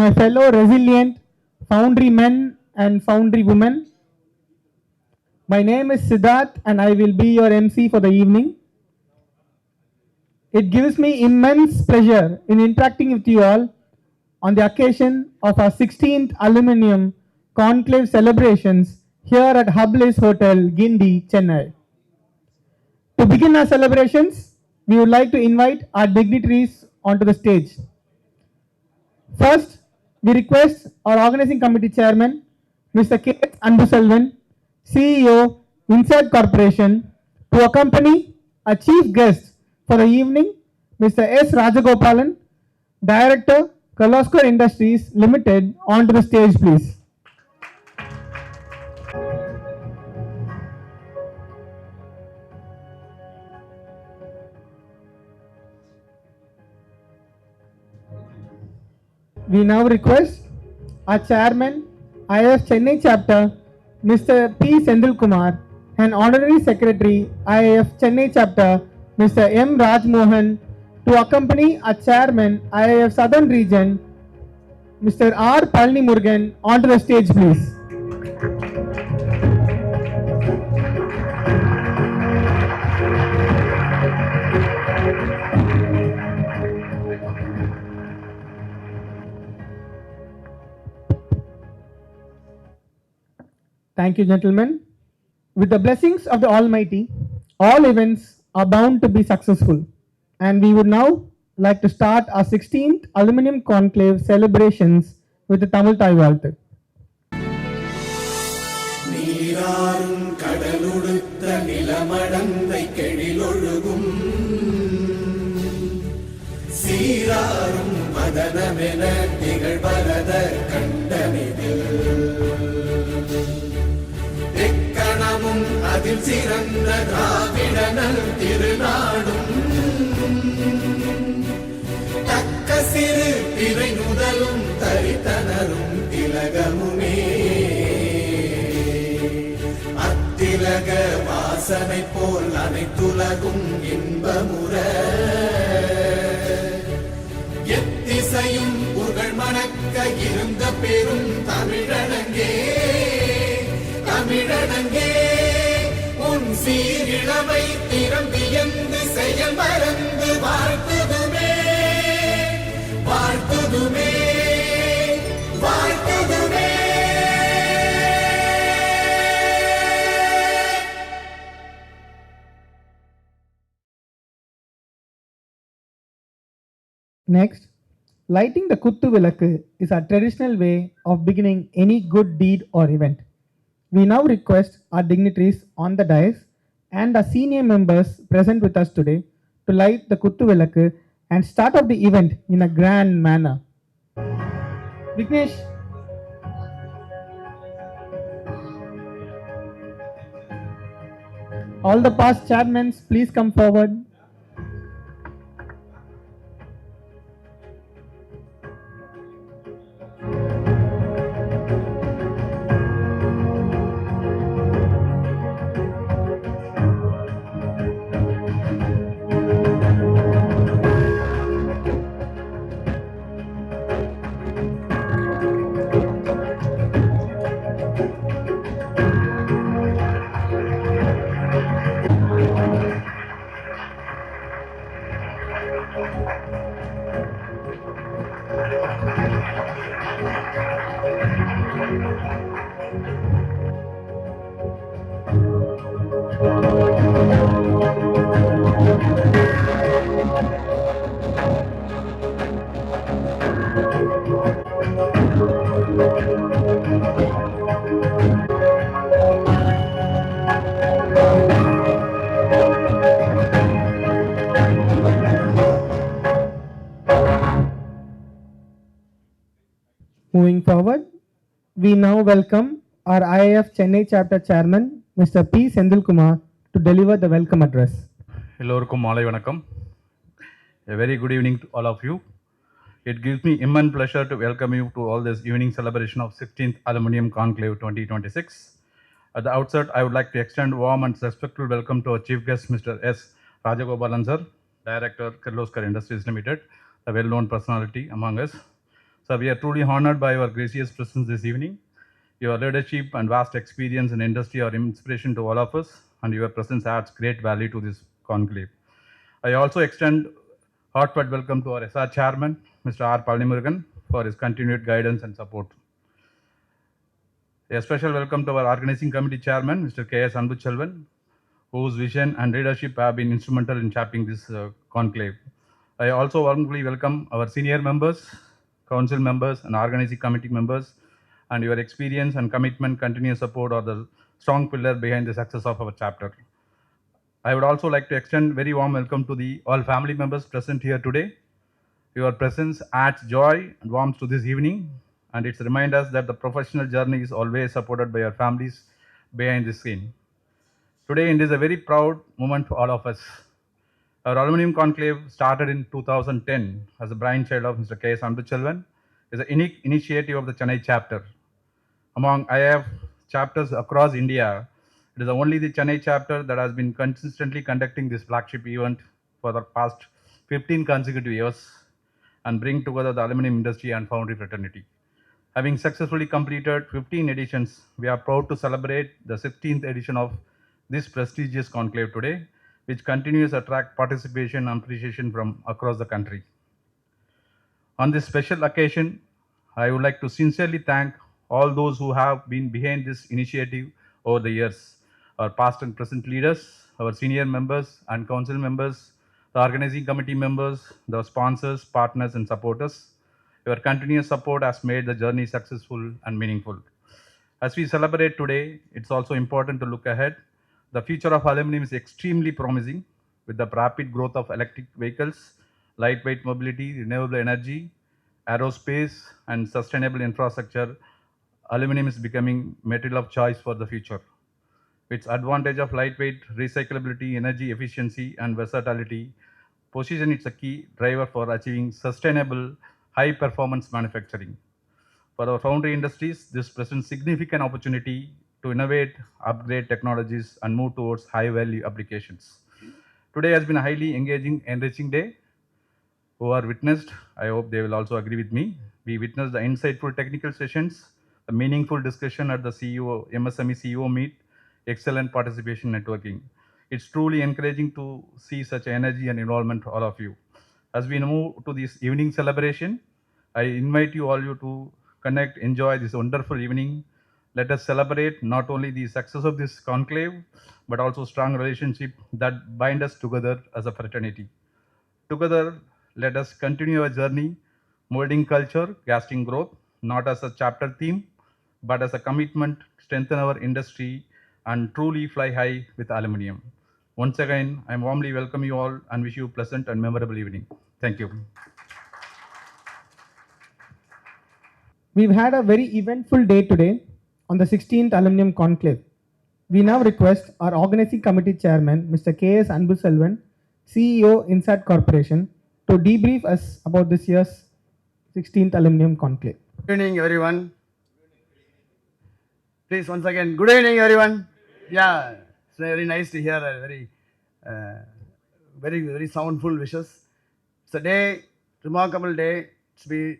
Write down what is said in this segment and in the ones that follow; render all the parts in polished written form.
my fellow resilient foundry men and foundry women. My name is Siddharth and I will be your MC for the evening. It gives me immense pleasure in interacting with you all on the occasion of our 16th Aluminium Conclave celebrations here at Hablis Hotel, Guindy, Chennai. To begin our celebrations, we would like to invite our dignitaries onto the stage. First, we request our organizing committee chairman, Mr. K. Anbuselvan, CEO, Inside Corporation, to accompany a chief guest for the evening, Mr. S. Rajagopalan, Director, Kirloskar Industries Ltd, onto the stage, please. We now request our chairman, IIF Chennai chapter, Mr. P. Sendil Kumar, and honorary secretary, IIF Chennai chapter, Mr. M. Rajmohan, to accompany our chairman, IIF Southern region, Mr. R. Palni Murugan, onto the stage, please. Thank you, gentlemen. With the blessings of the Almighty, all events are bound to be successful. And we would now like to start our 16th Aluminium Conclave celebrations with the Tamil Thai Valthu. நீராறும் கடலுடுத்த நிலமடந்தை கெழிலொழுகும் சீராறும் மதனமென திகழ்வரத கண்டனிதில் எக்கணமும் அதில் சிறந்த திராவிடனல் திருநாடும் தக்க சிறு திரை நுதலும் தரித்தனரும் திலகமுமே அத்திலக வாசனை போல் அனைத்துலகும் இன்பமுற எத்திசையும் புகழ் மணக்க இருந்த பெரும் தமிழனங்கே தமிழனங்கே உன் சீரிழமை திறம்பியந்து செயல் மறந்து வாழ்த்துதுமே வாழ்த்துதுமே வாழ்த்துதுமே. Next, lighting the Kuttu Vilakku is a traditional way of beginning any good deed or event. We now request our dignitaries on the dais and our senior members present with us today to light the Kuttu Vilakku and start off the event in a grand manner. Vignesh. All the past chairmen, please come forward. Moving forward, we now welcome our IIF Chennai chapter chairman, Mr. P. Sendil Kumar, to deliver the welcome address. எல்லோருக்கும் மாலை வணக்கம். A very good evening to all of you. It gives me immense pleasure to welcome you to all this evening celebration of 16th Aluminium Conclave 2026. At the outset, I would like to extend warm and respectful welcome to our chief guest, Mr. S. Rajagopalan sir, Director, Kirloskar Industries Ltd, a well-known personality among us. So we are truly honored by your gracious presence this evening. Your leadership and vast experience in industry are inspiration to all of us, and your presence adds great value to this conclave. I also extend heartfelt welcome to our SR Chairman, Mr. R. Palanimurugan, for his continued guidance and support. A special welcome to our Organizing Committee Chairman, Mr. K.S. Anbuchelvan, whose vision and leadership have been instrumental in shaping this conclave. I also warmly welcome our senior members, council members, and organizing committee members, and your experience and commitment, continuous support are the strong pillar behind the success of our chapter. I would also like to extend very warm welcome to the all family members present here today. Your presence adds joy and warmth to this evening, and it's remind us that the professional journey is always supported by your families behind the scene. Today, it is a very proud moment for all of us. Our Aluminium Conclave started in 2010 as a brainchild of Mr. K.S. Anbuchelvan. It's a unique initiative of the Chennai chapter. Among IIF chapters across India, it is only the Chennai chapter that has been consistently conducting this flagship event for the past 15 consecutive years and bring together the aluminum industry and foundry fraternity. Having successfully completed 15 editions, we are proud to celebrate the 16th edition of this prestigious conclave today, which continues to attract participation and appreciation from across the country. On this special occasion, I would like to sincerely thank all those who have been behind this initiative over the years, our past and present leaders, our senior members and council members, the organizing committee members, the sponsors, partners, and supporters. Your continuous support has made the journey successful and meaningful. As we celebrate today, it's also important to look ahead. The future of aluminum is extremely promising with the rapid growth of electric vehicles, lightweight mobility, renewable energy, aerospace, and sustainable infrastructure. Aluminum is becoming material of choice for the future. Its advantage of lightweight, recyclability, energy efficiency, and versatility position it as a key driver for achieving sustainable, high-performance manufacturing. For our foundry industries, this presents significant opportunity to innovate, upgrade technologies, and move towards high-value applications. Today has been a highly engaging, enriching day. Who are witnessed, I hope they will also agree with me. We witnessed the insightful technical sessions, the meaningful discussion at the CEO, MSME CEO meet, excellent participation networking. It's truly encouraging to see such energy and involvement for all of you. As we move to this evening celebration, I invite you all to connect, enjoy this wonderful evening. Let us celebrate not only the success of this conclave, but also strong relationship that bind us together as a fraternity. Together, let us continue our journey, molding culture, casting growth, not as a chapter theme, but as a commitment to strengthen our industry and truly fly high with aluminium. Once again, I warmly welcome you all and wish you a pleasant and memorable evening. Thank you. We've had a very eventful day today on the 16th Aluminium Conclave. We now request our organizing committee chairman, Mr. K.S. Anbuselvan, CEO, Insat Corporation, to debrief us about this year's 16th Aluminium Conclave. Good evening, everyone. Please, once again, good evening, everyone. Yeah, it's very nice to hear a very soundful wishes. It's a day, remarkable day. It's been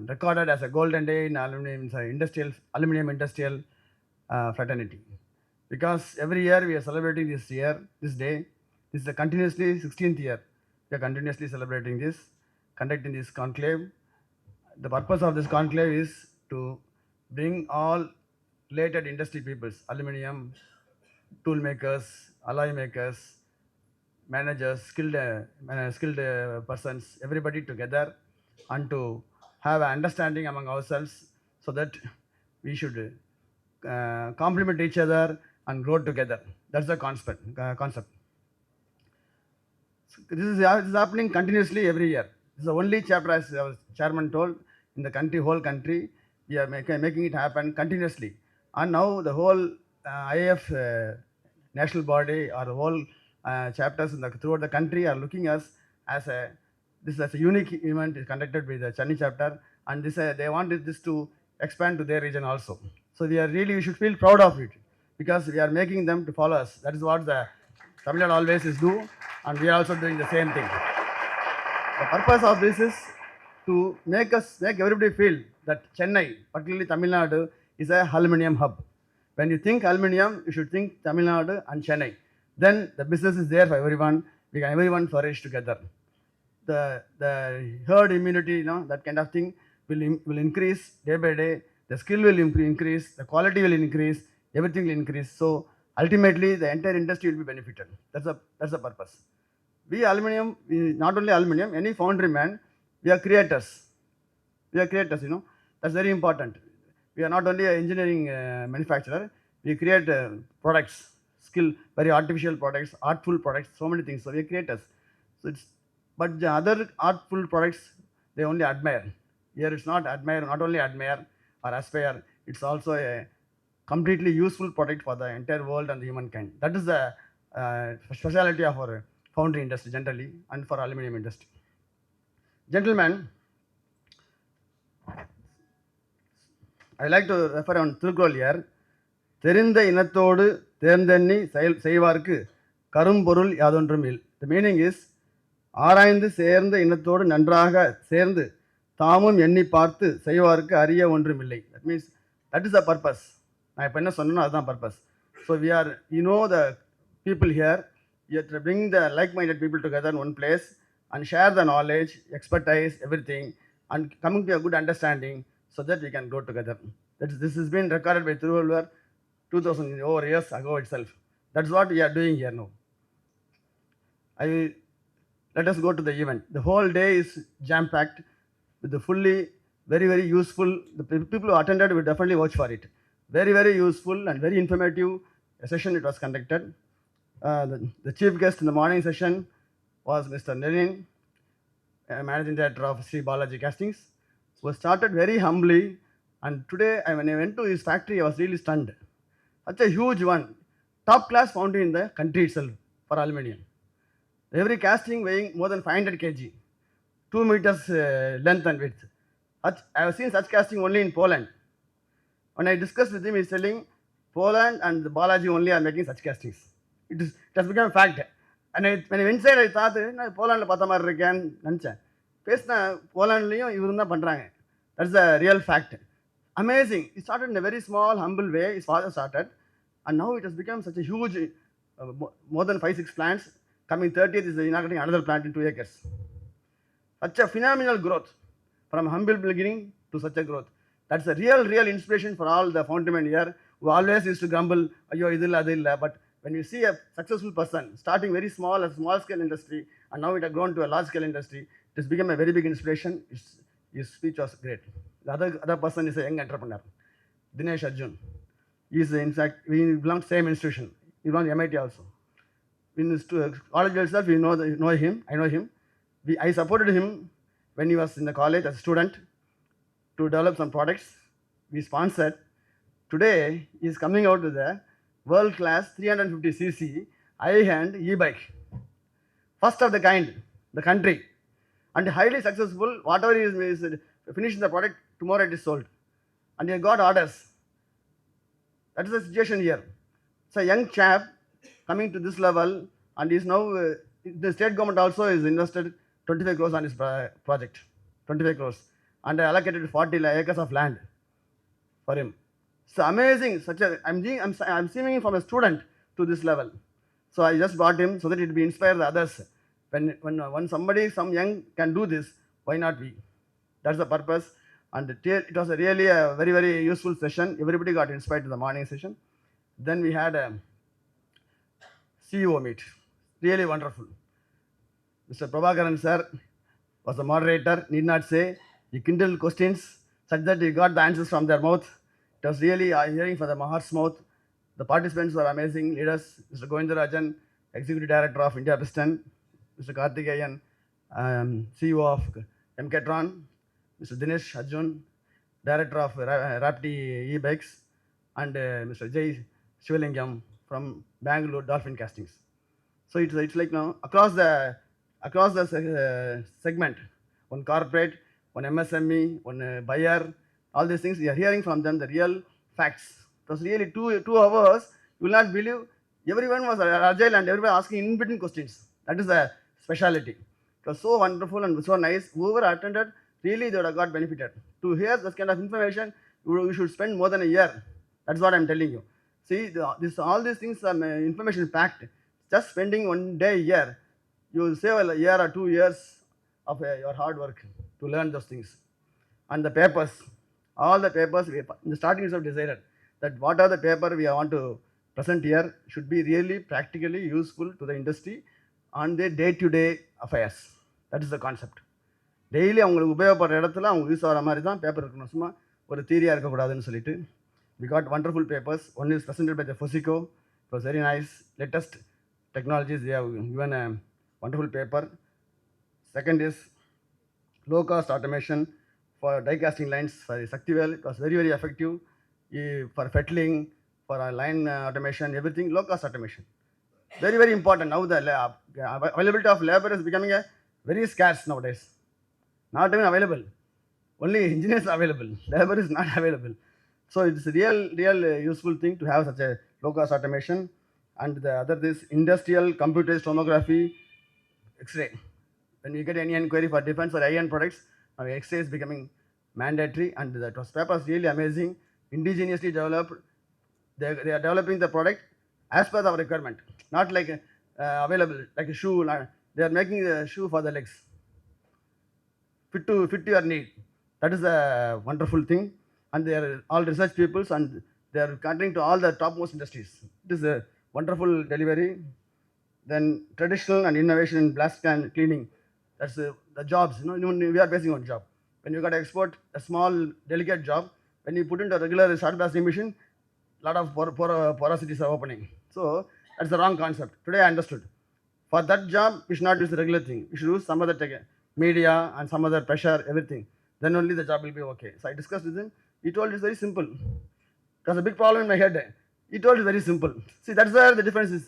recorded as a golden day in aluminum industrial fraternity. Because every year we are celebrating this day. This is a continuously 16th year. We are continuously celebrating this, conducting this conclave. The purpose of this conclave is to bring all related industry peoples, aluminium, tool makers, alloy makers, managers, skilled persons, everybody together, and to have an understanding among ourselves so that we should complement each other and grow together. That's the concept. This is happening continuously every year. This is the only chapter, as our chairman told, in the country, whole country, we are making it happen continuously. And now the whole IIF national body or the whole chapters throughout the country are looking us as a unique event is conducted by the Chennai chapter, and they wanted this to expand to their region also. So we should feel proud of it because we are making them to follow us. That is what the Tamil Nadu always is do, and we are also doing the same thing. The purpose of this is to make everybody feel that Chennai, particularly Tamil Nadu, is a aluminium hub. When you think aluminium, you should think Tamil Nadu and Chennai. Then the business is there for everyone. We can everyone flourish together. The herd immunity, that kind of thing will increase day by day. The skill will increase. The quality will increase. Everything will increase. So ultimately, the entire industry will be benefited. That's the purpose. We aluminium, not only aluminium, any foundry man, we are creators. That's very important. We are not only an engineering manufacturer, we create products, very artificial products, artful products, so many things. So we are creators. But the other artful products, they only admire. Here it's not admire, not only admire or aspire, it's also a completely useful product for the entire world and the humankind. That is the speciality of our foundry industry generally and for aluminium industry. Gentlemen, I like to refer on Thirukkural here. தெரிந்த இனத்தோடு தேர்ந்தெண்ணி செய்வார்க்கு கரும்பொருள் யாதொன்றும் இல். The meaning is, ஆராய்ந்து சேர்ந்த இனத்தோடு நன்றாக சேர்ந்து தாமும் எண்ணி பார்த்து செய்வார்க்கு அரிய ஒன்றும் இல்லை. That means that is the purpose. நான் இப்போ என்ன சொன்னேனோ அதுதான் purpose. So we are, the people here, you have to bring the like-minded people together in one place and share the knowledge, expertise, everything, and coming to a good understanding so that we can grow together. This has been recorded by Thiruvallur 2000 over years ago itself. That's what we are doing here now. Let us go to the event. The whole day is jam-packed with the fully, very, very useful. The people who attended will definitely watch for it. Very, very useful and very informative session it was conducted. The chief guest in the morning session was Mr. Nerin, Managing Director of Sri Balaji Castings, who started very humbly. And today, when I went to his factory, I was really stunned. Such a huge one, top class foundry in the country itself for aluminium. Every casting weighing more than 500 kg, 2 meters length and width. I have seen such casting only in Poland. When I discussed with him, he is telling Poland and the Balaji only are making such castings. It has become a fact. And when I went inside, I thought, Poland பார்த்த மாதிரி இருக்கேன்னு நினச்சேன். பேசினா போலாண்ட்லேயும் இவரு தான் பண்ணுறாங்க. That's the real fact. Amazing. He started in a very small, humble way. His father started. And now it has become such a huge, more than 5-6 plants. Coming 30th is inaugurating another plant in 2 acres. Such a phenomenal growth. From humble beginning to such a growth. That's a real inspiration for all the foundrymen here who always used to grumble, ayyo idilla adilla. But when you see a successful person starting very small, a small scale industry, and now it has grown to a large scale industry, it has become a very big inspiration. His speech was great. The other person is a young entrepreneur, Dinesh Arjun. He is, in fact, we belong to the same institution. He belongs to MIT also. In his college itself, we know him. I know him. I supported him when he was in the college as a student to develop some products. We sponsored. Today, he is coming out with a world-class 350cc high-hand e-bike. First of the kind, the country. And highly successful. Whatever he is finishing the product, tomorrow it is sold. And he got orders. That is the situation here. It's a young chap coming to this level, and is now, the state government also has invested 25 crores on his project. 25 crores. And allocated 40 acres of land for him. So amazing. I'm seeing him from a student to this level. So I just brought him so that it will inspire the others. When some young can do this, why not we? That's the purpose. And it was really a very, very useful session. Everybody got inspired to the morning session. Then we had a CEO meet. Really wonderful. Mr. Prabhakaran sir was the moderator. Need not say. He kindled questions such that he got the answers from their mouth. It was really hearing from the Mahar's mouth. The participants were amazing leaders. Mr. Govindarajan, Executive Director of India Piston. Mr. Karthikeyan, CEO of MKTron. Mr. Dinesh Arjun, Director of Rapti e-bikes. And Mr. Jay Shivalingam from Bangalore Dolphin Castings. So it's like now across the segment, one corporate, one MSME, one buyer, all these things, we are hearing from them the real facts. It was really 2 hours. You will not believe, everyone was agile and everyone asking in-between questions. That is the speciality. It was so wonderful and so nice. Whoever attended really they would have got benefited. To hear this kind of information, you should spend more than a year. That's what I'm telling you. See, all these things are information packed. Just spending 1 day a year, you will save a year or 2 years of your hard work to learn those things. And the papers, all the papers, in the starting itself decided that what are the paper we want to present here should be really practically useful to the industry on their day-to-day affairs. That is the concept. Daily அவங்களுக்கு உபயோகப்படுற இடத்துல அவங்க use ஆகிற மாதிரி தான் paper இருக்கணும். சும்மா ஒரு தீரியாக இருக்கக்கூடாதுன்னு சொல்லிட்டு we got wonderful papers. One is presented by the Fosico. It was very nice. Latest technologies, they have given a wonderful paper. Second is low cost automation for die casting lines for Saktivel. It was very, very effective for fettling, for line automation, everything, low cost automation. Very, very important. Now the availability of labor is becoming a very scarce nowadays. Not even available. Only engineers are available. Labor is not available. So it's a real useful thing to have such a low cost automation. And the other is industrial computerized tomography, X-ray. When you get any inquiry for defense or high-end products, now X-ray is becoming mandatory, and that was papers really amazing, indigenously developed. They are developing the product as per our requirement, not like available like a shoe. They are making the shoe for the legs, fit to your need. That is a wonderful thing, and they are all research peoples, and they are catering to all the topmost industries. It is a wonderful delivery. Then traditional and innovation in blast can cleaning. That's the jobs. We are basing on job. When you got to export a small delicate job, when you put into a regular short blasting machine, lot of porosities are opening. So that's the wrong concept. Today I understood. For that job, we should not use the regular thing. We should use some other media and some other pressure, everything. Then only the job will be okay. So I discussed with him. He told it's very simple. It was a big problem in my head. He told it's very simple. See, that's where the difference is.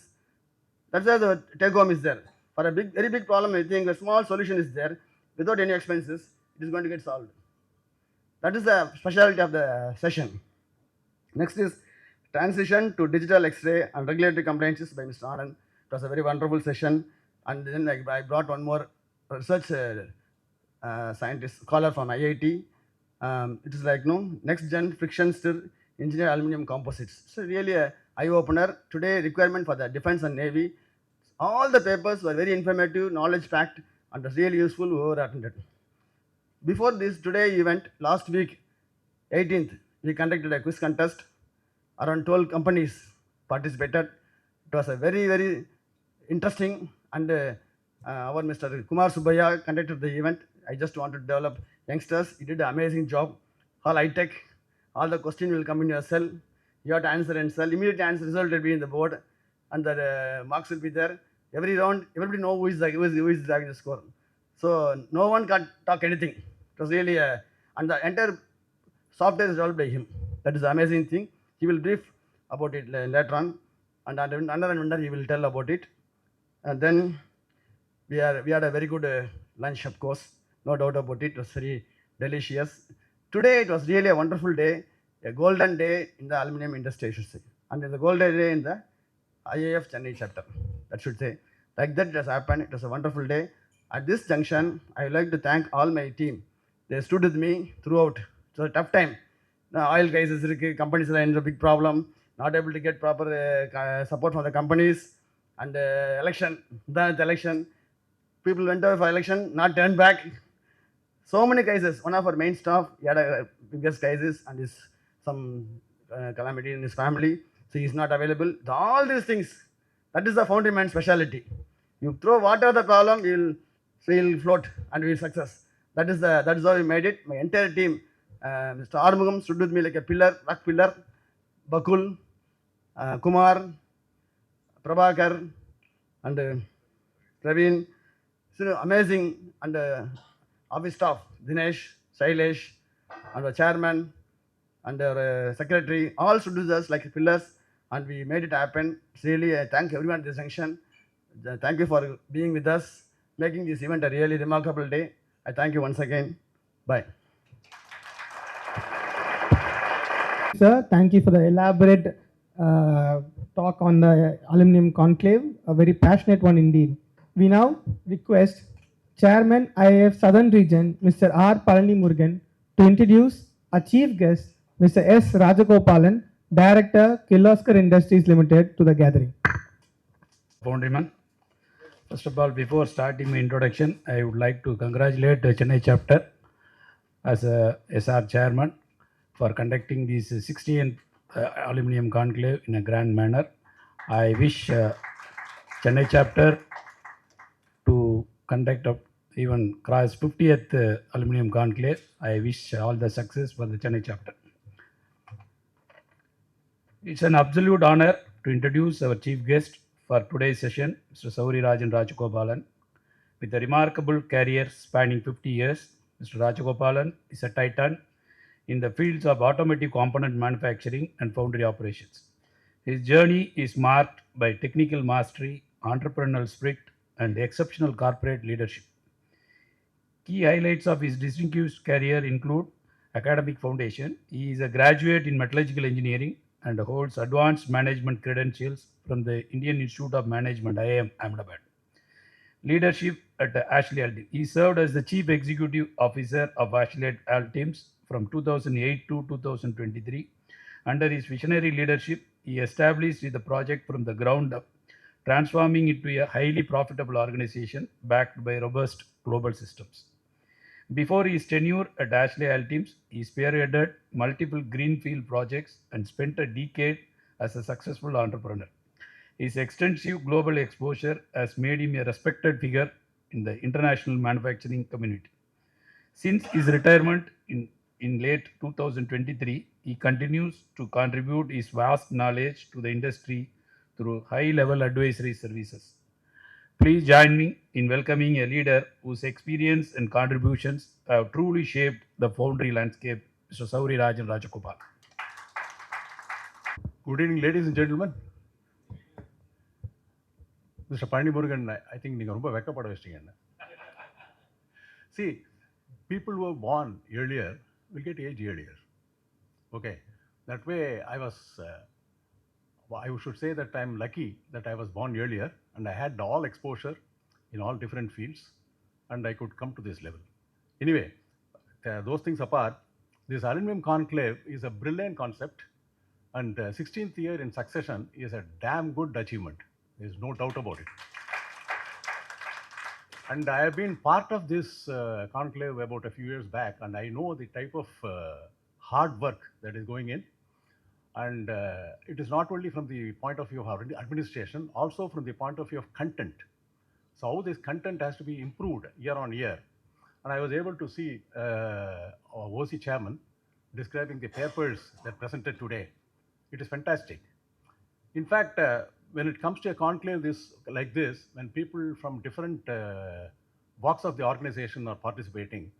That's where the take home is there. For a very big problem, I think a small solution is there. Without any expenses, it is going to get solved. That is the specialty of the session. Next is transition to digital X-ray and regulatory compliances by Mr. Anand. It was a very wonderful session. And then I brought one more research scientist, scholar from IIT. It is like next gen friction stir engineer aluminum composites. So really a eye opener. Today requirement for the defense and navy. All the papers were very informative, knowledge packed, and was really useful whoever attended. Before this today event, last week 18th, we conducted a quiz contest. Around 12 companies participated. It was a very, very interesting, and our Mr. Kumar Subaya conducted the event. I just wanted to develop youngsters. He did an amazing job. All high tech. All the questions will come in your cell. You have to answer in cell. Immediate answer result will be in the board, and the marks will be there. Every round, everybody knows who is having the score. So no one can talk anything. It was really and the entire software is developed by him. That is the amazing thing. He will brief about it later on, and under he will tell about it. And then we had a very good lunch, of course, no doubt about it. It was very delicious. Today it was really a wonderful day, a golden day in the aluminum industry, I should say, and it's a golden day in the IIF Chennai chapter. That should say, like that it has happened. It was a wonderful day. At this junction, I would like to thank all my team. They stood with me throughout. It was a tough time. Oil crisis, companies are in a big problem, not able to get proper support from the companies, and election. Then the election, people went away for election, not turned back. So many cases. One of our main staff, he had a biggest crisis, and is some calamity in his family, so he is not available. All these things, that is the Foundrymen speciality. You throw whatever the problem, you'll float and we'll success. That is how we made it. My entire team, Mr. Armugam stood with me like a pillar, rock pillar. Bakul, Kumar, Prabhakar, and Praveen. So amazing, and office staff, Dinesh, Shailesh, and our chairman, and our secretary, all stood with us like pillars, and we made it happen. Really, I thank everyone at this junction. Thank you for being with us, making this event a really remarkable day. I thank you once again. Bye. Sir, thank you for the elaborate talk on the Aluminium Conclave, a very passionate one indeed. We now request Chairman IIF Southern Region, Mr. R. Palani Murugan, to introduce our chief guest, Mr. S. Rajagopalan, Director, Kirloskar Industries Ltd, to the gathering. Foundrymen. First of all, before starting my introduction, I would like to congratulate the Chennai chapter as a SR chairman for conducting this 16th Aluminium Conclave in a grand manner. I wish Chennai chapter to conduct even cross 50th Aluminium Conclave. I wish all the success for the Chennai chapter. It's an absolute honor to introduce our chief guest for today's session, Mr. Sourirajan Rajagopalan. With a remarkable career spanning 50 years, Mr. Rajagopalan is a titan in the fields of automotive component manufacturing and foundry operations. His journey is marked by technical mastery, entrepreneurial spirit, and exceptional corporate leadership. Key highlights of his distinguished career include academic foundation. He is a graduate in metallurgical engineering and holds advanced management credentials from the Indian Institute of Management, IIM Ahmedabad. Leadership at Ashley Altim. He served as the Chief Executive Officer of Ashley Altims from 2008 to 2023. Under his visionary leadership, he established the project from the ground up, transforming it to a highly profitable organization backed by robust global systems. Before his tenure at Ashley Altims, he spearheaded multiple greenfield projects and spent a decade as a successful entrepreneur. His extensive global exposure has made him a respected figure in the international manufacturing community. Since his retirement in late 2023, he continues to contribute his vast knowledge to the industry through high-level advisory services. Please join me in welcoming a leader whose experience and contributions have truly shaped the foundry landscape, Mr. Sourirajan Rajagopalan. Good evening, ladies and gentlemen. Mr. Palani Murugan, I think நீங்கள் ரொம்ப வெக்கப்பட வச்சிட்டீங்க என்ன. See, people who are born earlier will get age earlier. Okay, that way I should say that I'm lucky that I was born earlier and I had all exposure in all different fields and I could come to this level. Anyway, those things apart, this aluminum conclave is a brilliant concept and 16th year in succession is a damn good achievement. There's no doubt about it. And I have been part of this conclave about a few years back and I know the type of hard work that is going in. And it is not only from the point of view of our administration, also from the point of view of content. So how this content has to be improved year on year. And I was able to see our OC chairman describing the papers that presented today. It is fantastic. In fact, when it comes to a conclave like this, when people from different walks of the organization are participating,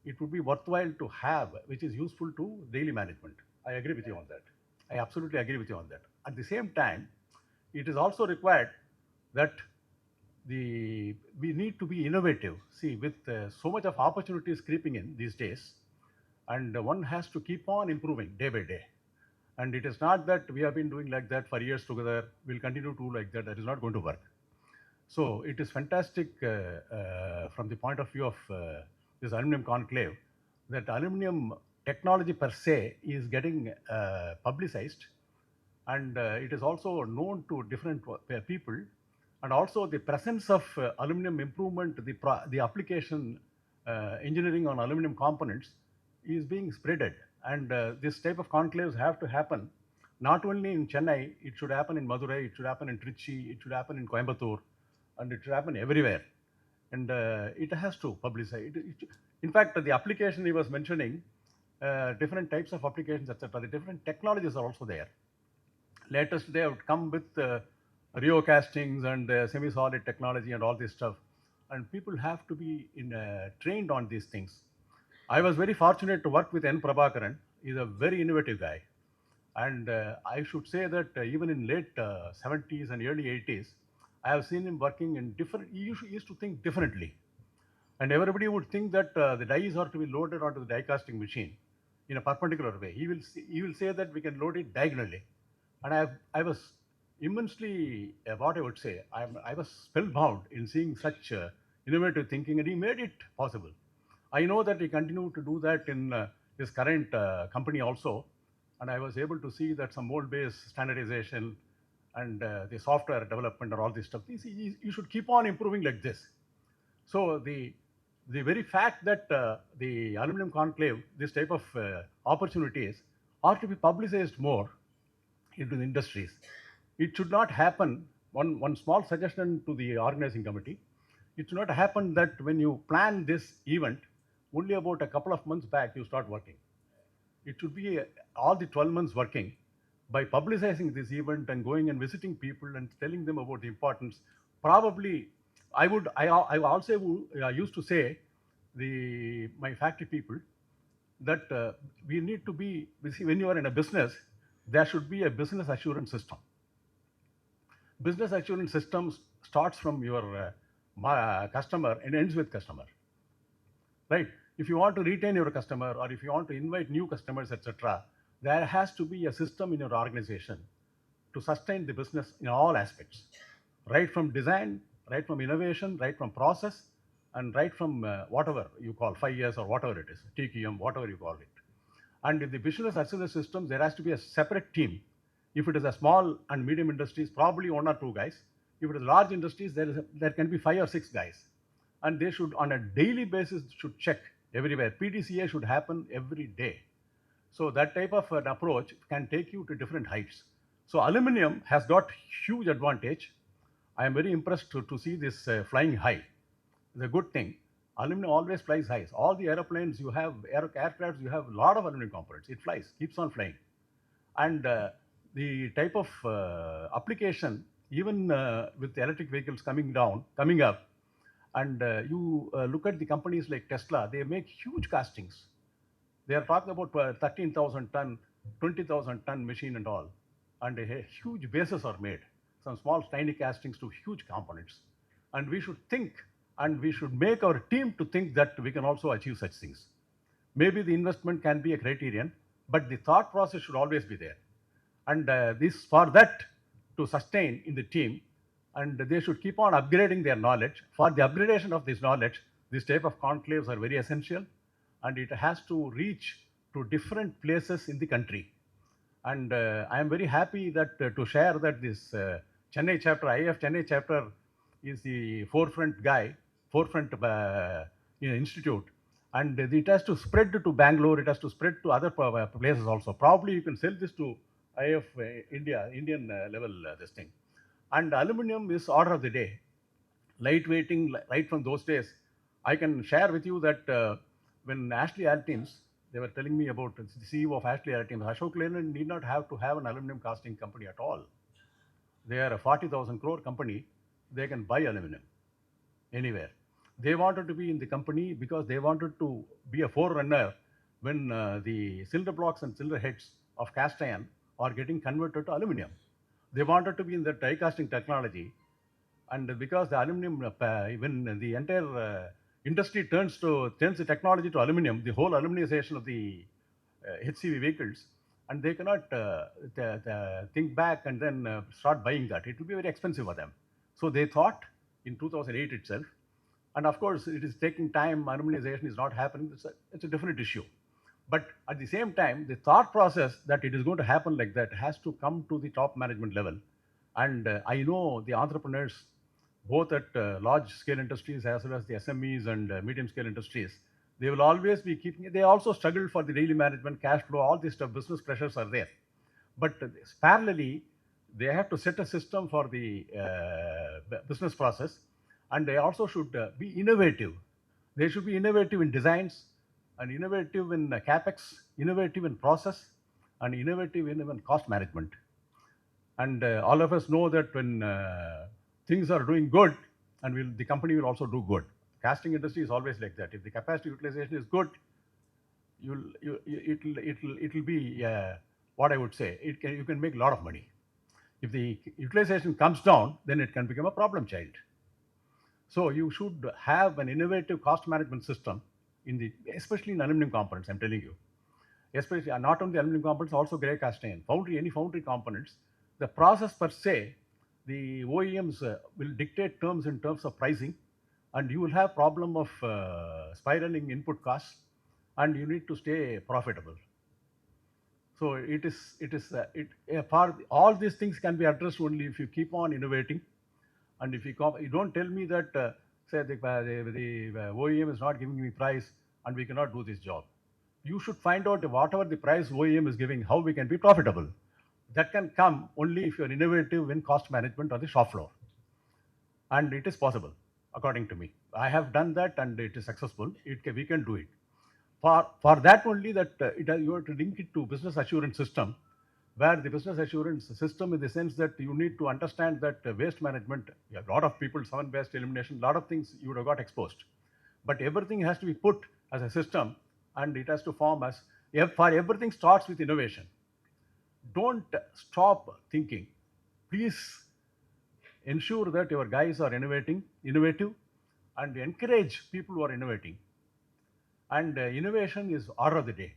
it would be worthwhile to have, which is useful to daily management. I agree with you on that. I absolutely agree with you on that. At the same time, it is also required that we need to be innovative. See, with so much of opportunities creeping in these days, and one has to keep on improving day by day. And it is not that we have been doing like that for years together, we'll continue to do like that, that is not going to work. So it is fantastic from the point of view of this aluminum conclave, that aluminum technology per se is getting publicized and it is also known to different people, and also the presence of aluminum improvement, the application engineering on aluminum components is being spreaded. And this type of conclaves have to happen not only in Chennai, it should happen in Madurai, it should happen in Trichy, it should happen in Coimbatore, and it should happen everywhere. And it has to publicize. In fact, the application he was mentioning, different types of applications, etc., the different technologies are also there. Latest, they have come with Rio castings and semi-solid technology and all this stuff. And people have to be trained on these things. I was very fortunate to work with N. Prabhakaran. He's a very innovative guy. And I should say that even in late 70s and early 80s, I have seen him working in different, he used to think differently. And everybody would think that the dies are to be loaded onto the die casting machine in a perpendicular way. He will say that we can load it diagonally. And I was immensely, what I would say, I was spellbound in seeing such innovative thinking, and he made it possible. I know that he continued to do that in his current company also, and I was able to see that some mold-based standardization and the software development and all this stuff. You should keep on improving like this. So the very fact that the aluminum conclave, this type of opportunities, are to be publicized more into the industries. It should not happen. One small suggestion to the organizing committee: it should not happen that when you plan this event, only about a couple of months back you start working. It should be all the 12 months working by publicizing this event and going and visiting people and telling them about the importance. Probably, I also used to say my factory people that we need to be, see, when you are in a business, there should be a business assurance system. Business assurance system starts from your customer and ends with customer, right? If you want to retain your customer, or if you want to invite new customers, etc., there has to be a system in your organization to sustain the business in all aspects, right from design, right from innovation, right from process, and right from whatever you call 5 years or whatever it is, TQM, whatever you call it. And in the business assurance systems, there has to be a separate team. If it is a small and medium industries, probably 1 or 2 guys. If it is large industries, there can be 5 or 6 guys. And they should, on a daily basis, should check everywhere. PDCA should happen every day. So that type of an approach can take you to different heights. So aluminum has got huge advantage. I am very impressed to see this flying high. It's a good thing. Aluminum always flies high. All the airplanes you have, aircrafts, you have a lot of aluminum components. It flies, keeps on flying. And the type of application, even with the electric vehicles coming up, and you look at the companies like Tesla, they make huge castings. They are talking about 13,000 ton, 20,000 ton machine and all. And huge bases are made. Some small tiny castings to huge components. And we should think, and we should make our team to think that we can also achieve such things. Maybe the investment can be a criterion, but the thought process should always be there. And for that to sustain in the team, and they should keep on upgrading their knowledge. For the upgradation of this knowledge, this type of conclaves are very essential, and it has to reach to different places in the country. And I am very happy that to share that this Chennai chapter, IIF Chennai chapter, is the forefront institute, and it has to spread to Bangalore. It has to spread to other places also. Probably you can sell this to IIF Indian level this thing. And aluminum is order of the day. Lightweighting, right from those days. I can share with you that when Ashley Altems, they were telling me about the CEO of Ashley Altems, Ashok Leyland need not have to have an aluminum casting company at all. They are a 40,000 crore company. They can buy aluminum anywhere. They wanted to be in the company because they wanted to be a forerunner when the cylinder blocks and cylinder heads of cast iron are getting converted to aluminum. They wanted to be in the die casting technology, and because the aluminum, when the entire industry turns the technology to aluminum, the whole aluminization of the HCV vehicles, and they cannot think back and then start buying that. It will be very expensive for them. So they thought in 2008 itself, and of course it is taking time, aluminization is not happening, it's a different issue. But at the same time, the thought process that it is going to happen like that has to come to the top management level. And I know the entrepreneurs, both at large scale industries as well as the SMEs and medium scale industries, they will always be keeping, they also struggle for the daily management, cash flow, all this stuff, business pressures are there. But parallelly, they have to set a system for the business process, and they also should be innovative. They should be innovative in designs, and innovative in capex, innovative in process, and innovative in even cost management. And all of us know that when things are doing good, and the company will also do good. Casting industry is always like that. If the capacity utilization is good, it'll be what I would say. You can make a lot of money. If the utilization comes down, then it can become a problem child. So you should have an innovative cost management system especially in aluminum components. I'm telling you, especially not only aluminum components, also grey cast iron, any foundry components. The process per se, the OEMs will dictate terms in terms of pricing, and you will have problem of spiraling input costs, and you need to stay profitable. So for all these things can be addressed only if you keep on innovating, and if you don't tell me that say the OEM is not giving me price and we cannot do this job. You should find out whatever the price OEM is giving, how we can be profitable. That can come only if you're innovative in cost management on the shop floor, and it is possible according to me. I have done that and it is successful. We can do it. For that only that you have to link it to business assurance system, where the business assurance system in the sense that you need to understand that waste management, a lot of people, 7 waste elimination, a lot of things you would have got exposed. But everything has to be put as a system, and it has to form as, for everything starts with innovation. Don't stop thinking. Please ensure that your guys are innovative, and encourage people who are innovating. And innovation is order of the day.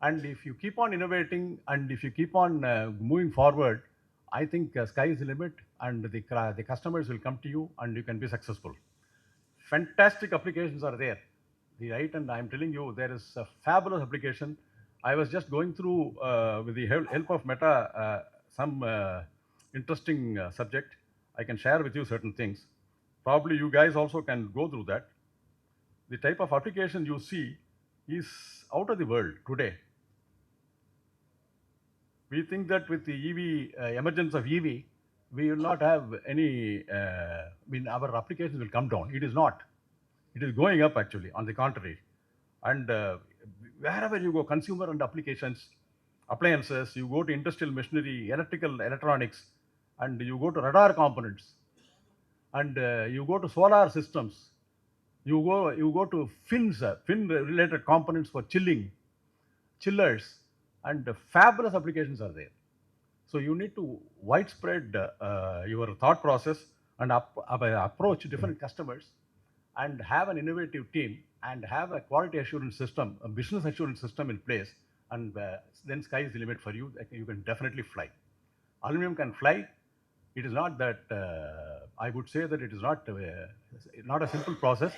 And if you keep on innovating and if you keep on moving forward, I think sky is the limit, and the customers will come to you and you can be successful. Fantastic applications are there. And I'm telling you, there is a fabulous application. I was just going through, with the help of Meta, some interesting subject. I can share with you certain things. Probably you guys also can go through that. The type of application you see is out of the world today. We think that with the EV, emergence of EV, we will not have any, our applications will come down. It is not. It is going up actually, on the contrary. And wherever you go, consumer and appliances, you go to industrial machinery, electronics, and you go to radar components, and you go to solar systems, you go to fin related components for chillers, and fabulous applications are there. So you need to widespread your thought process and approach different customers, and have an innovative team, and have a quality assurance system, a business assurance system in place, and then sky is the limit for you. You can definitely fly. Aluminum can fly. It is not that, I would say that it is not a simple process,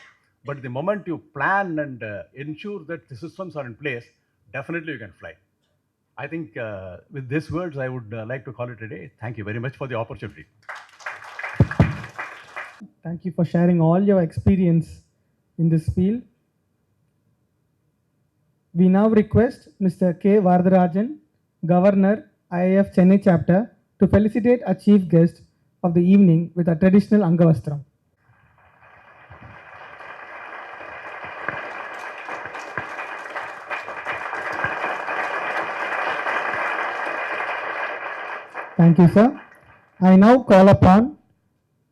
but the moment you plan and ensure that the systems are in place, definitely you can fly. I think with these words, I would like to call it a day. Thank you very much for the opportunity. Thank you for sharing all your experience in this field. We now request Mr. K. Varadarajan, Governor, IIF Chennai Chapter, to felicitate our chief guest of the evening with a traditional Angavastram. Thank you, sir. I now call upon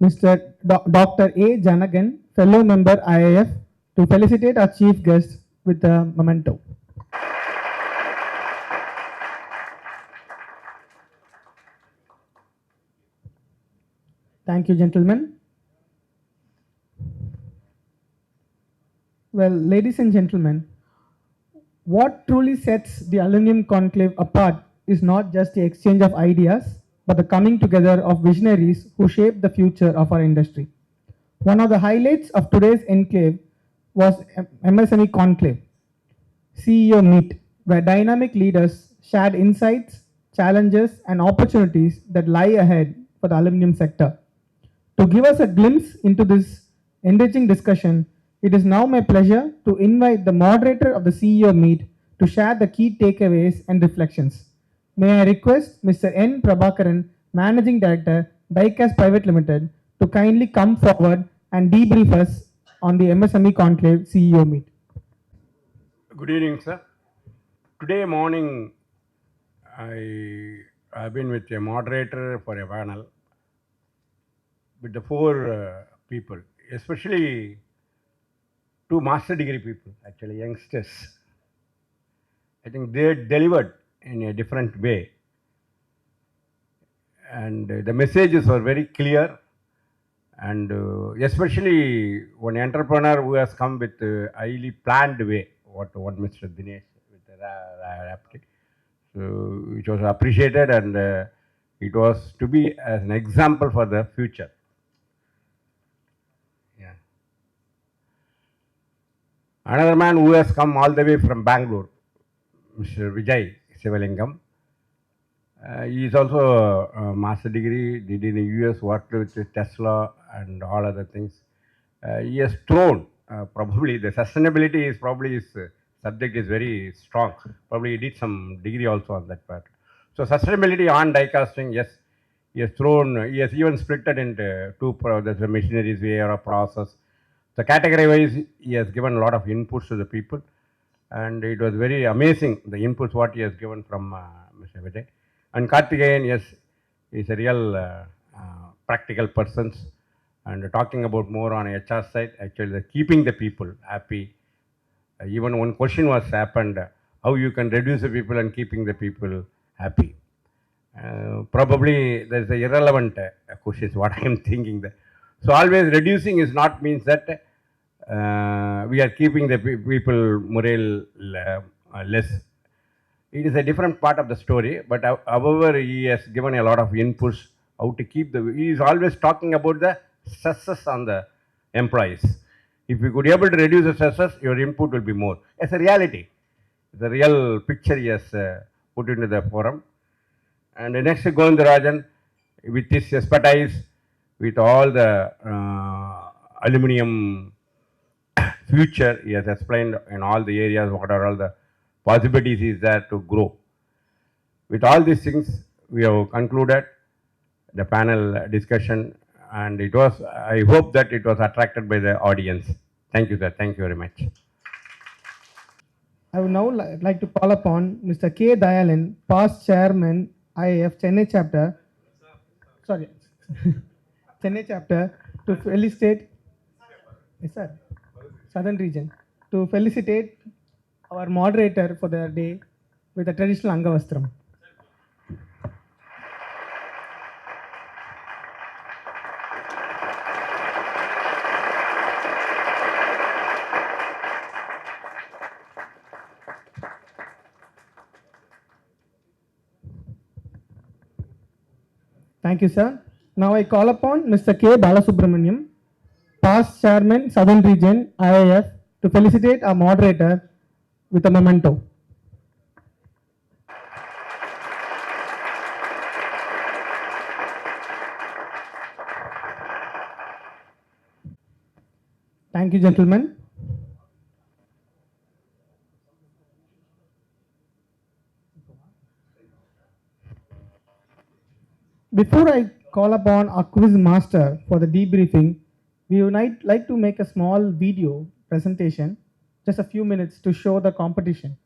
Mr. Dr. A. Janagan, fellow member IIF, to felicitate our chief guest with a memento. Thank you, gentlemen. Well, ladies and gentlemen, what truly sets the Aluminium Conclave apart is not just the exchange of ideas, but the coming together of visionaries who shape the future of our industry. One of the highlights of today's enclave was MSME Conclave, CEO Meet, where dynamic leaders shared insights, challenges, and opportunities that lie ahead for the aluminum sector. To give us a glimpse into this enriching discussion, it is now my pleasure to invite the moderator of the CEO Meet to share the key takeaways and reflections. May I request Mr. N. Prabhakaran, Managing Director, Diecast Private Limited, to kindly come forward and debrief us on the MSME Conclave CEO Meet. Good evening, sir. Today morning, I've been with a moderator for a panel with the 4 people, especially 2 master degree people, actually youngsters. I think they delivered in a different way. And the messages were very clear. And especially one entrepreneur who has come with a highly planned way, what Mr. Dinesh with the rapid. So it was appreciated, and it was to be as an example for the future. Yeah. Another man who has come all the way from Bangalore, Mr. Vijay Sivalingam. He is also a master degree, did in the US, worked with Tesla and all other things. He has thrown, probably the sustainability is probably his subject is very strong. Probably he did some degree also on that part. So sustainability on die casting, yes, he has thrown, he has even split it into two, there's a machineries way or a process. So category wise, he has given a lot of inputs to the people. And it was very amazing, the inputs what he has given from Mr. Vijay. And Karthikeyan, yes, is a real practical person. And talking about more on HR side, actually the keeping the people happy. Even one question was happened, how you can reduce the people and keeping the people happy. Probably there's a irrelevant questions what I am thinking that. So always reducing is not means that we are keeping the people morale less. It is a different part of the story, but however he has given a lot of inputs how to keep the, he is always talking about the stresses on the employees. If you could be able to reduce the stresses, your input will be more. It's a reality. The real picture he has put into the forum. And next, Govindarajan, with his expertise, with all the aluminum future, he has explained in all the areas what are all the possibilities is there to grow. With all these things, we have concluded the panel discussion, and it was, I hope that it was attracted by the audience. Thank you, sir. Thank you very much. I would now like to call upon Mr. K. Dayalan, past chairman, IIF Chennai chapter, sorry, Chennai chapter, to felicitate, yes, sir, Southern region, to felicitate our moderator for the day with a traditional Angavastram. Thank you, sir. Now I call upon Mr. K. Balasubramaniam, past chairman, Southern region, IIF, to felicitate our moderator with a memento. Thank you, gentlemen. Before I call upon our quiz master for the debriefing, we would like to make a small video presentation, just a few minutes to show the competition.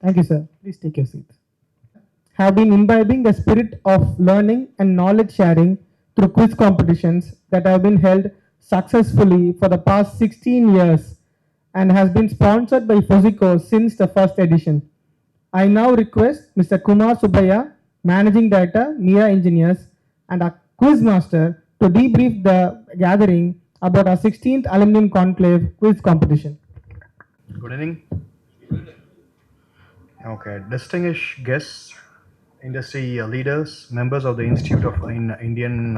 Thank you, sir. Please take your seat. Have been imbibing the spirit of learning and knowledge sharing through quiz competitions that have been held successfully for the past 16 years and has been sponsored by Fosico since the first edition. I now request Mr. Kumar Subbaya, Managing Director, Mira Engineers, and our quiz master to debrief the gathering about our 16th Aluminium Conclave quiz competition. Good evening. Okay, distinguished guests, industry leaders, members of the Institute of Indian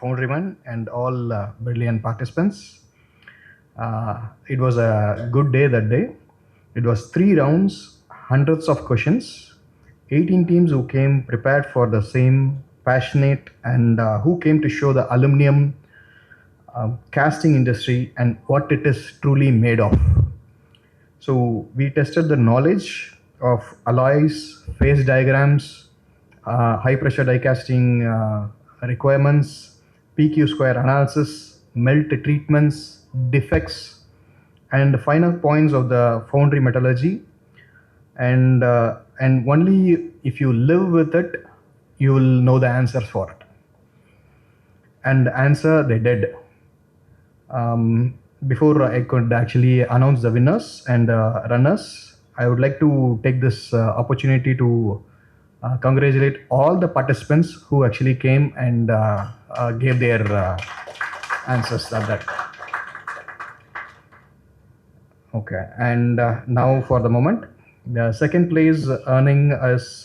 Foundrymen, and all brilliant participants. It was a good day that day. It was 3 rounds, hundreds of questions, 18 teams who came prepared for the same, passionate, and who came to show the aluminum casting industry and what it is truly made of. So we tested the knowledge of alloys, phase diagrams, high pressure die casting requirements, PQ square analysis, melt treatments, defects, and the final points of the foundry metallurgy. And only if you live with it, you will know the answers for it. And the answer they did. Before I could actually announce the winners and runners, I would like to take this opportunity to congratulate all the participants who actually came and gave their answers at that. Okay, and now for the moment, the second place earning is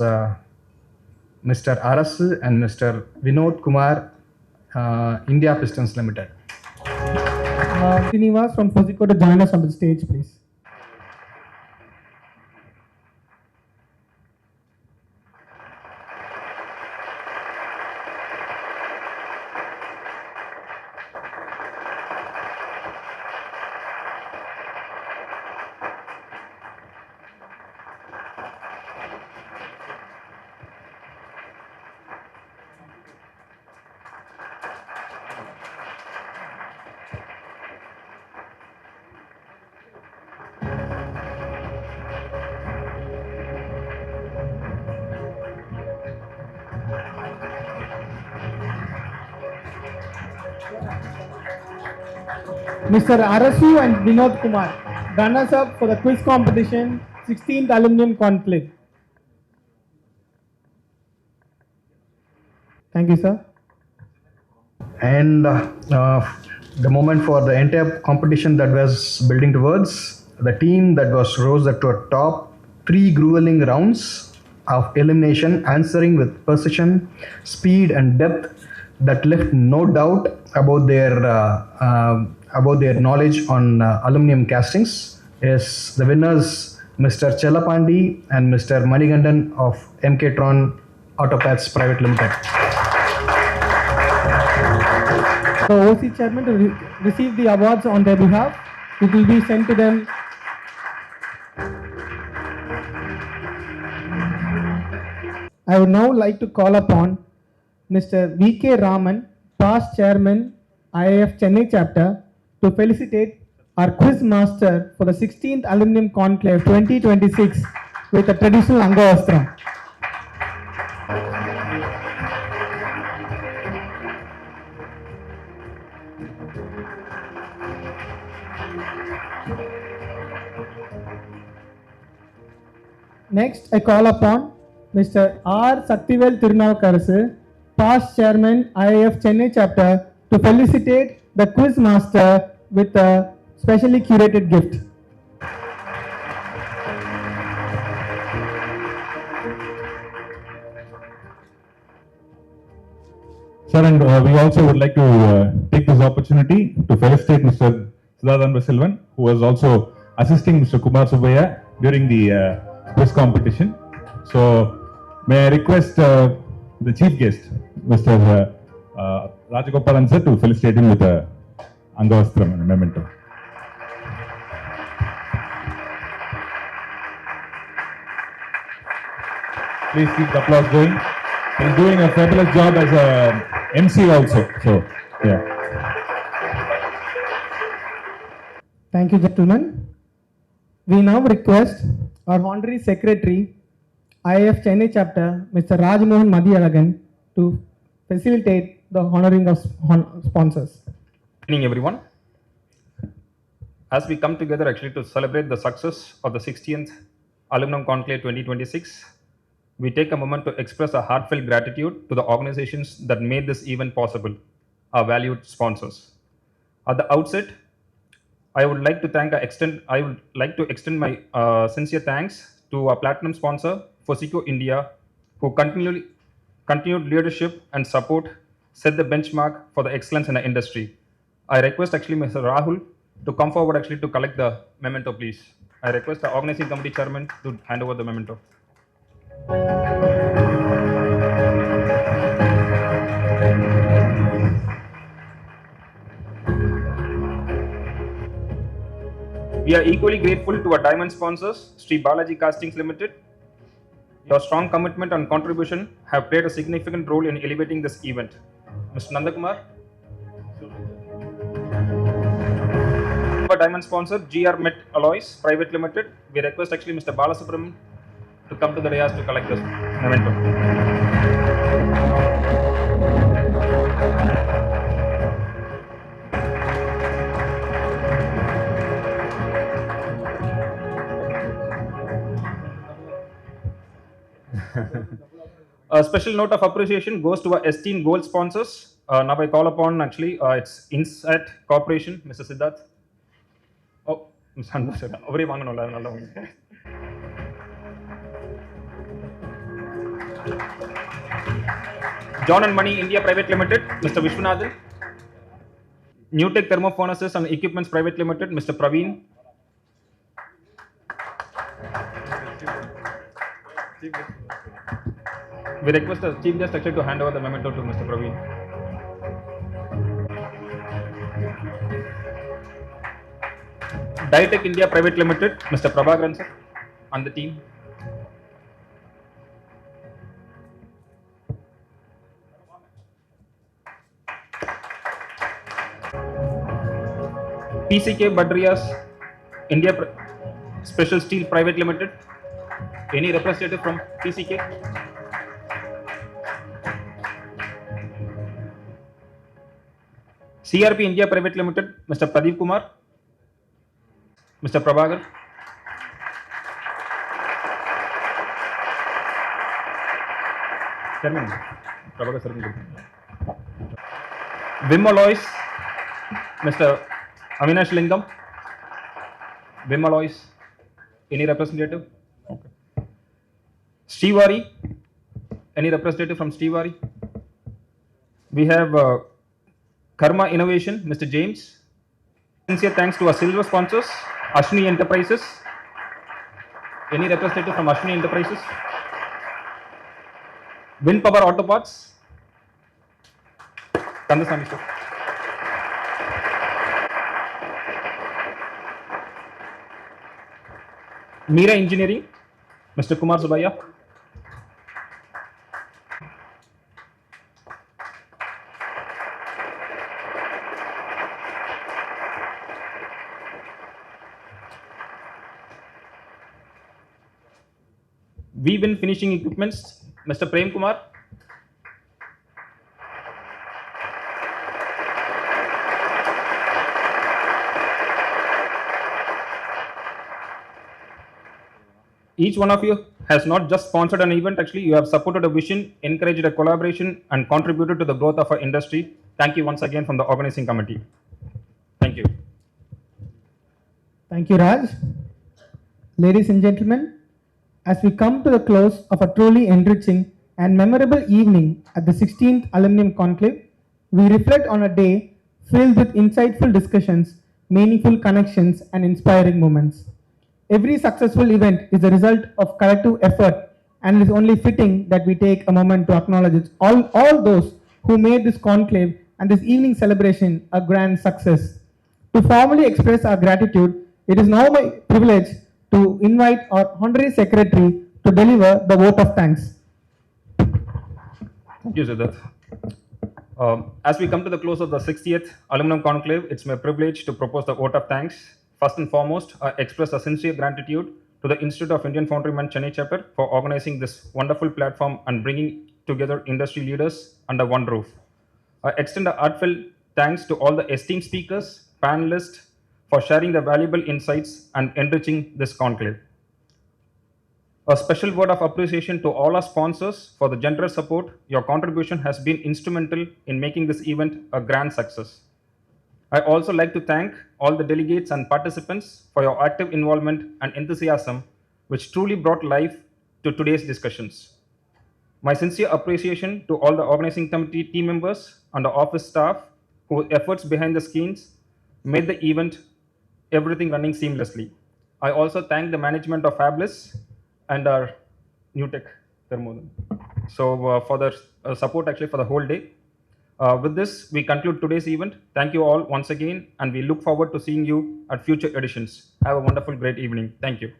Mr. Arasu and Mr. Vinod Kumar, India Pistons Limited. Srinivas from Fosiko to join us on the stage, please. Mr. Arasu and Vinod Kumar, runners up for the quiz competition, 16th Aluminium Conclave. Thank you, sir. And the moment for the entire competition that was building towards, the team that was rose to a top 3 grueling rounds of elimination, answering with precision, speed, and depth that left no doubt about their knowledge on aluminum castings, is the winners Mr. Chellapandi and Mr. Manigandan of MK Autopaths Private Limited. The OC chairman to receive the awards on their behalf. It will be sent to them. I would now like to call upon Mr. V.K. Raman, past chairman, IIF Chennai chapter, to felicitate our quiz master for the 16th Aluminium Conclave 2026 with a traditional Angavastram. Next, I call upon Mr. R. Saktivel Tirunavakarasu, past chairman, IIF Chennai chapter, to felicitate the quiz master with a specially curated gift. Sir, and we also would like to take this opportunity to felicitate Mr. Sourirajan Rajagopalan, who was also assisting Mr. Kumar Subbaiah during the quiz competition. So, may I request the chief guest, Mr. Rajagopalan sir, to felicitate him with a Angavastram and a memento. Please keep the applause going. He's doing a fabulous job as a MC also. So, yeah. Thank you, gentlemen. We now request our Honorary Secretary, IIF Chennai chapter, Mr. Rajmohan Madhyalagan, to facilitate the honoring of sponsors. Good evening, everyone. As we come together actually to celebrate the success of the 16th Aluminum Conclave 2026, we take a moment to express a heartfelt gratitude to the organizations that made this event possible, our valued sponsors. At the outset, I would like to extend my sincere thanks to our platinum sponsor, Foseco India, who continued leadership and support set the benchmark for the excellence in the industry. I request actually Mr. Rahul to come forward actually to collect the memento, please. I request the organizing committee chairman to hand over the memento. We are equally grateful to our diamond sponsors, Sri Balaji Castings Limited. Your strong commitment and contribution have played a significant role in elevating this event. Mr. Nandakumar. Our diamond sponsor, GR Met Alloys Private Limited. We request actually Mr. Balasubramanian to come to the dais to collect this memento. A special note of appreciation goes to our esteemed gold sponsors. Now I call upon actually it's Insight Corporation, Mr. Siddharth. Oh, Mr. Anbu. John and Money India Private Limited, Mr. Vishwanathan. New Tech Thermo Furnaces and Equipments Private Limited, Mr. Praveen. We request the Chief Guest actually to hand over the memento to Mr. Praveen. Diatech India Private Limited, Mr. Prabhakaran sir, and the team. PCK Badrias India Special Steel Private Limited. Any representative from PCK? CRP India Private Limited, Mr. Pradeep Kumar, Mr. Prabhagar. Chairman, Prabhagar sir. Vim Alloys, Mr. Avinash Lingam. Vim Alloys, any representative? Okay. Srivari, any representative from Srivari? We have Karma Innovation, Mr. James. Sincere thanks to our silver sponsors, Ashwini Enterprises. Any representative from Ashwini Enterprises? Wind Power Auto Parts. Kandasamy sir. Meera Engineering, Mr. Kumar Subaya. V-Win Finishing Equipments, Mr. Prem Kumar. Each one of you has not just sponsored an event, actually you have supported a vision, encouraged a collaboration and contributed to the growth of our industry. Thank you once again from the organizing committee. Thank you. Thank you, Raj. Ladies and gentlemen, as we come to the close of a truly enriching and memorable evening at the 16th Aluminium Conclave, we reflect on a day filled with insightful discussions, meaningful connections, and inspiring moments. Every successful event is a result of collective effort, and it is only fitting that we take a moment to acknowledge all those who made this conclave and this evening celebration a grand success. To formally express our gratitude, it is now my privilege to invite our Honorary Secretary to deliver the vote of thanks. Thank you, Siddharth. As we come to the close of the 60th Aluminum Conclave, it's my privilege to propose the vote of thanks. First and foremost, I express a sincere gratitude to the Institute of Indian Foundrymen Chennai chapter for organizing this wonderful platform and bringing together industry leaders under one roof. I extend a heartfelt thanks to all the esteemed speakers, panelists, for sharing the valuable insights and enriching this conclave. A special word of appreciation to all our sponsors for the generous support. Your contribution has been instrumental in making this event a grand success. I also like to thank all the delegates and participants for your active involvement and enthusiasm which truly brought life to today's discussions. My sincere appreciation to all the organizing committee team members and the office staff whose efforts behind the scenes made the event everything running seamlessly. I also thank the management of Hablis and our new tech Thermodhan. So for the support actually for the whole day. With this, we conclude today's event. Thank you all once again, and we look forward to seeing you at future editions. Have a wonderful, great evening. Thank you.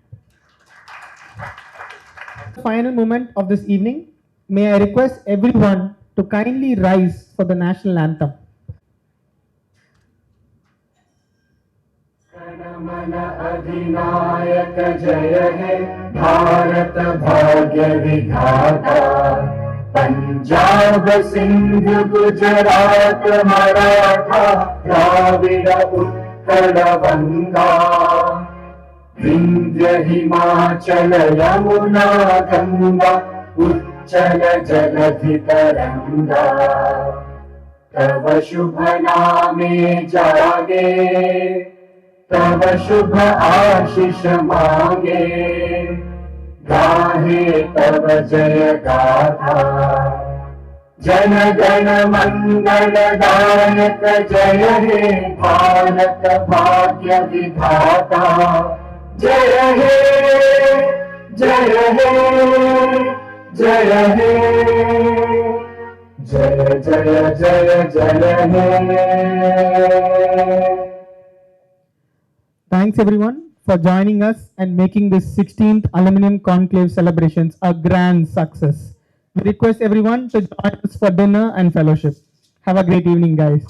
Final moment of this evening, may I request everyone to kindly rise for the national anthem. मन अधिनायक जय हे भारत भाग्य विधाता पंजाब सिंध गुजरात मराठा द्राविड़ उत्कल गंगा विंध्य हिमाचल यमुना गंगा उच्चल जलधि तरंगा तव शुभ नामे जागे तब शुभ आशीष मांगे गाहे तब जय गाथा जन गण मंगल दायक जय हे भारत भाग्य विधाता जय हे जय हे जय हे जय जय जय जय हे. Thanks everyone for joining us and making this 16th Aluminium Conclave celebrations a grand success. We request everyone to join us for dinner and fellowship. Have a great evening, guys.